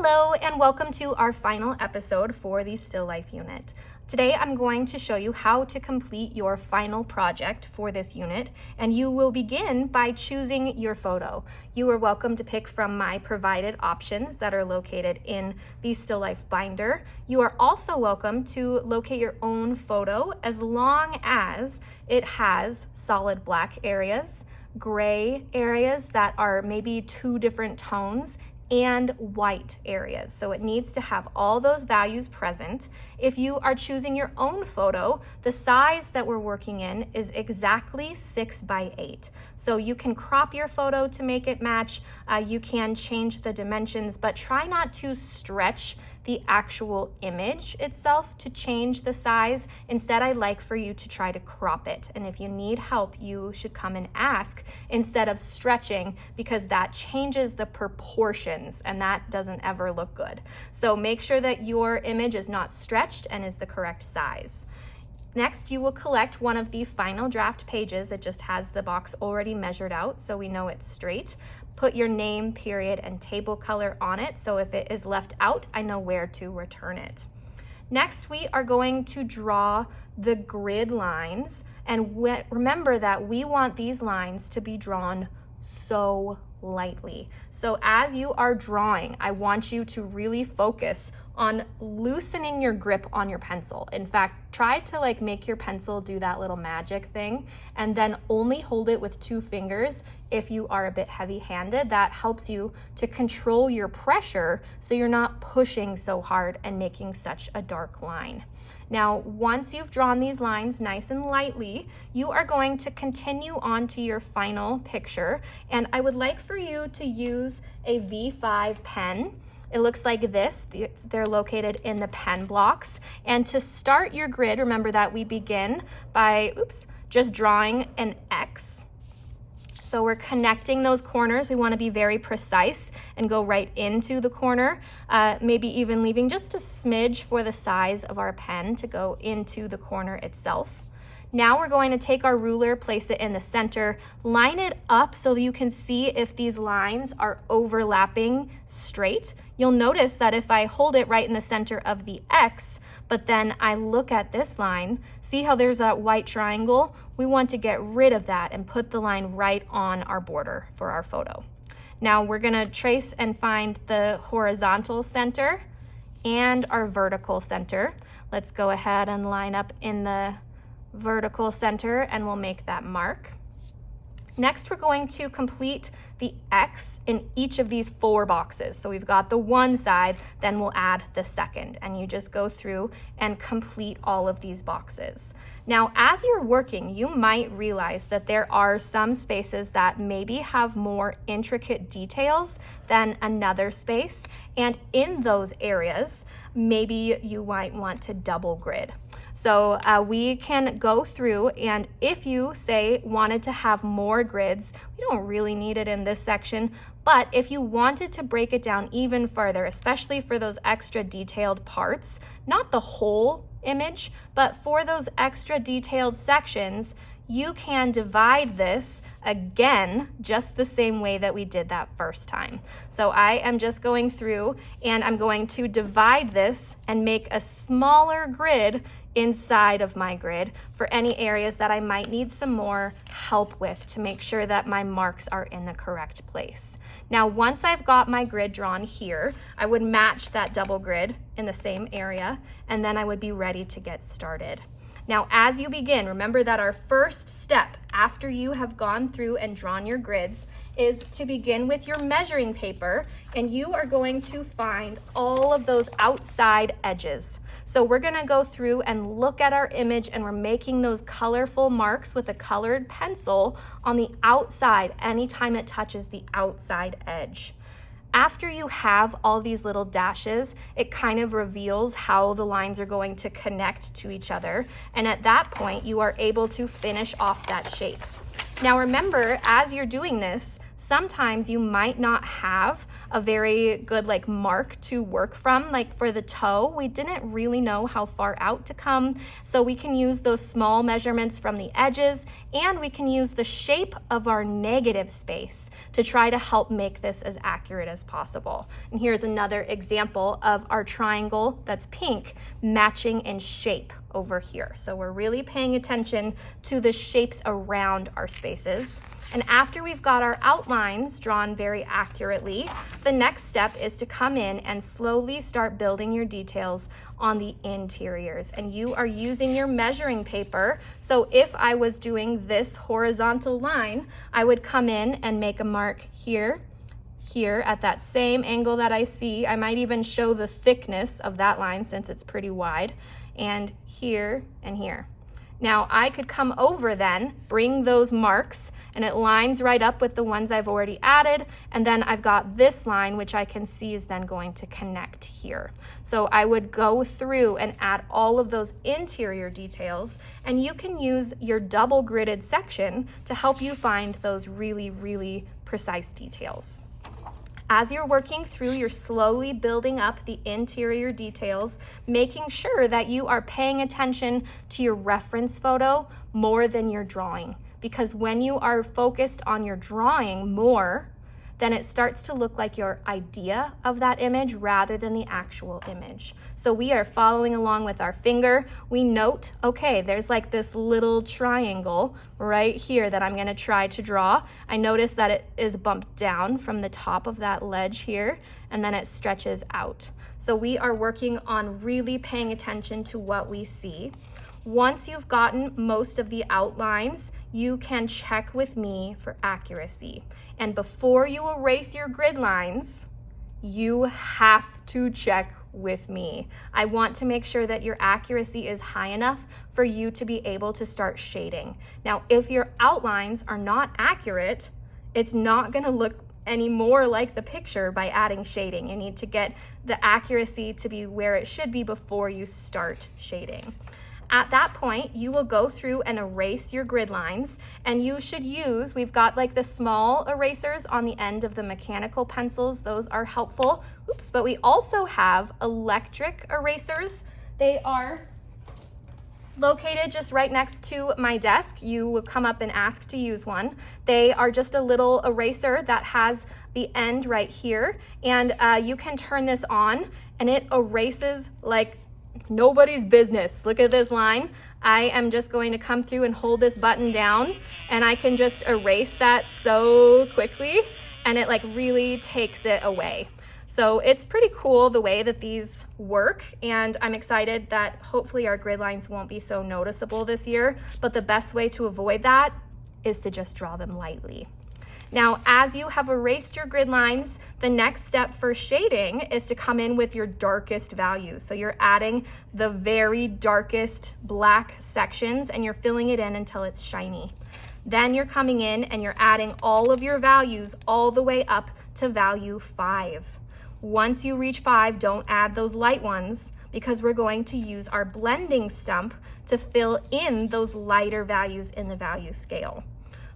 Hello and welcome to our final episode for the Still Life unit. Today I'm going to show you how to complete your final project for this unit, and you will begin by choosing your photo. You are welcome to pick from my provided options that are located in the Still Life binder. You are also welcome to locate your own photo as long as it has solid black areas, gray areas that are maybe two different tones, and white areas. So it needs to have all those values present. If you are choosing your own photo, the size that we're working in is exactly 6x8. So you can crop your photo to make it match. You can change the dimensions, but try not to stretch the actual image itself to change the size. Instead, I like for you to try to crop it. And if you need help, you should come and ask instead of stretching, because that changes the proportions and that doesn't ever look good. So make sure that your image is not stretched and is the correct size. Next, you will collect one of the final draft pages. It just has the box already measured out, so we know it's straight. Put your name, period, and table color on it, so if it is left out, I know where to return it. Next, we are going to draw the grid lines, and remember that we want these lines to be drawn so lightly. So as you are drawing, I want you to really focus on loosening your grip on your pencil. In fact, try to make your pencil do that little magic thing, and then only hold it with 2 fingers if you are a bit heavy-handed. That helps you to control your pressure so you're not pushing so hard and making such a dark line. Now, once you've drawn these lines nice and lightly, you are going to continue on to your final picture, and I would like for you to use a V5 pen. It looks like this. They're located in the pen blocks. And to start your grid, remember that we begin by, just drawing an X. So we're connecting those corners. We want to be very precise and go right into the corner, maybe even leaving just a smidge for the size of our pen to go into the corner itself. Now we're going to take our ruler, place it in the center, line it up so that you can see if these lines are overlapping straight. You'll notice that if I hold it right in the center of the X, but then I look at this line, see how there's that white triangle? We want to get rid of that and put the line right on our border for our photo. Now we're gonna trace and find the horizontal center and our vertical center. Let's go ahead and line up in the vertical center and we'll make that mark. Next, we're going to complete the X in each of these 4 boxes. So we've got the one side, then we'll add the second, and you just go through and complete all of these boxes. Now, as you're working, you might realize that there are some spaces that maybe have more intricate details than another space, and in those areas, maybe you might want to double grid. So we can go through, and if you say wanted to have more grids, we don't really need it in this section, but if you wanted to break it down even further, especially for those extra detailed parts, not the whole image, but for those extra detailed sections, you can divide this again just the same way that we did that first time. So I am just going through and I'm going to divide this and make a smaller grid inside of my grid for any areas that I might need some more help with to make sure that my marks are in the correct place. Now, once I've got my grid drawn here, I would match that double grid in the same area, and then I would be ready to get started. Now, as you begin, remember that our first step after you have gone through and drawn your grids is to begin with your measuring paper, and you are going to find all of those outside edges. So we're gonna go through and look at our image, and we're making those colorful marks with a colored pencil on the outside anytime it touches the outside edge. After you have all these little dashes, it kind of reveals how the lines are going to connect to each other. And at that point, you are able to finish off that shape. Now remember, as you're doing this, sometimes you might not have a very good like mark to work from. Like for the toe, we didn't really know how far out to come. So we can use those small measurements from the edges, and we can use the shape of our negative space to try to help make this as accurate as possible. And here's another example of our triangle that's pink matching in shape over here. So we're really paying attention to the shapes around our spaces. And after we've got our outlines drawn very accurately, the next step is to come in and slowly start building your details on the interiors. And you are using your measuring paper. So if I was doing this horizontal line, I would come in and make a mark here, here at that same angle that I see. I might even show the thickness of that line since it's pretty wide, and here and here. Now I could come over then, bring those marks, and it lines right up with the ones I've already added, and then I've got this line which I can see is then going to connect here. So I would go through and add all of those interior details, and you can use your double gridded section to help you find those really, really precise details. As you're working through, you're slowly building up the interior details, making sure that you are paying attention to your reference photo more than your drawing. Because when you are focused on your drawing more, then it starts to look like your idea of that image rather than the actual image. So we are following along with our finger. We note, okay, there's like this little triangle right here that I'm gonna try to draw. I notice that it is bumped down from the top of that ledge here, and then it stretches out. So we are working on really paying attention to what we see. Once you've gotten most of the outlines, you can check with me for accuracy. And before you erase your grid lines, you have to check with me. I want to make sure that your accuracy is high enough for you to be able to start shading. Now, if your outlines are not accurate, it's not gonna look any more like the picture by adding shading. You need to get the accuracy to be where it should be before you start shading. At that point, you will go through and erase your grid lines, and you should use, we've got like the small erasers on the end of the mechanical pencils. Those are helpful. Oops, but we also have electric erasers. They are located just right next to my desk. You will come up and ask to use one. They are just a little eraser that has the end right here, and you can turn this on and it erases like nobody's business. Look at this line. I am just going to come through and hold this button down, and I can just erase that so quickly, and it like really takes it away. So it's pretty cool the way that these work, and I'm excited that hopefully our grid lines won't be so noticeable this year, but the best way to avoid that is to just draw them lightly. Now, as you have erased your grid lines, the next step for shading is to come in with your darkest values. So you're adding the very darkest black sections and you're filling it in until it's shiny. Then you're coming in and you're adding all of your values all the way up to value 5. Once you reach 5, don't add those light ones because we're going to use our blending stump to fill in those lighter values in the value scale.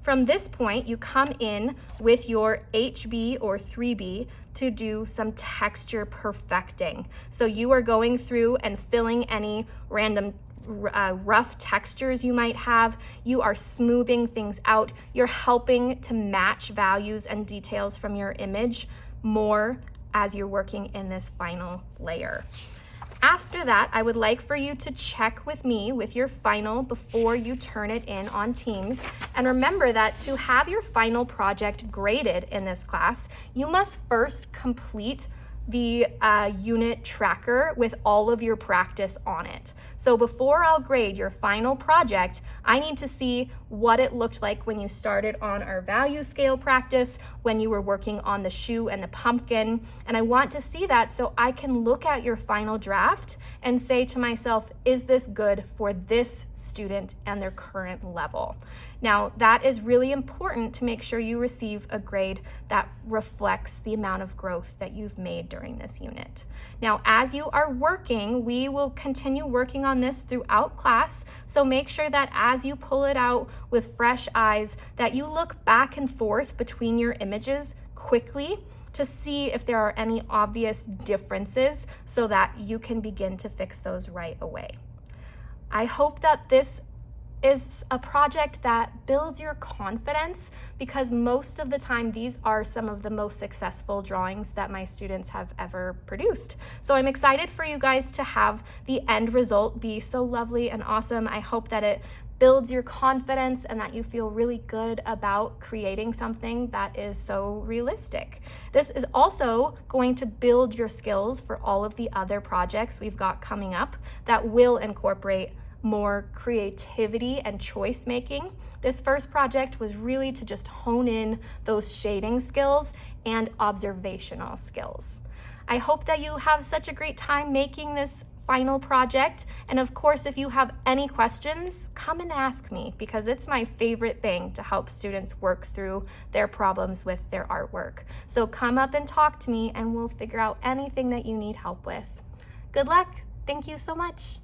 From this point, you come in with your HB or 3B to do some texture perfecting. So you are going through and filling any random rough textures you might have. You are smoothing things out. You're helping to match values and details from your image more as you're working in this final layer. After that, I would like for you to check with me with your final before you turn it in on Teams. And remember that to have your final project graded in this class, you must first complete the unit tracker with all of your practice on it. So before I'll grade your final project, I need to see what it looked like when you started on our value scale practice, when you were working on the shoe and the pumpkin. And I want to see that so I can look at your final draft and say to myself, is this good for this student and their current level? Now, that is really important to make sure you receive a grade that reflects the amount of growth that you've made during this unit. Now, as you are working, we will continue working on this throughout class, so make sure that as you pull it out with fresh eyes, that you look back and forth between your images quickly to see if there are any obvious differences so that you can begin to fix those right away. I hope that this is a project that builds your confidence, because most of the time these are some of the most successful drawings that my students have ever produced. So I'm excited for you guys to have the end result be so lovely and awesome. I hope that it builds your confidence and that you feel really good about creating something that is so realistic. This is also going to build your skills for all of the other projects we've got coming up that will incorporate more creativity and choice making. This first project was really to just hone in those shading skills and observational skills. I hope that you have such a great time making this final project. And of course, if you have any questions, come and ask me, because it's my favorite thing to help students work through their problems with their artwork. So come up and talk to me and we'll figure out anything that you need help with. Good luck. Thank you so much.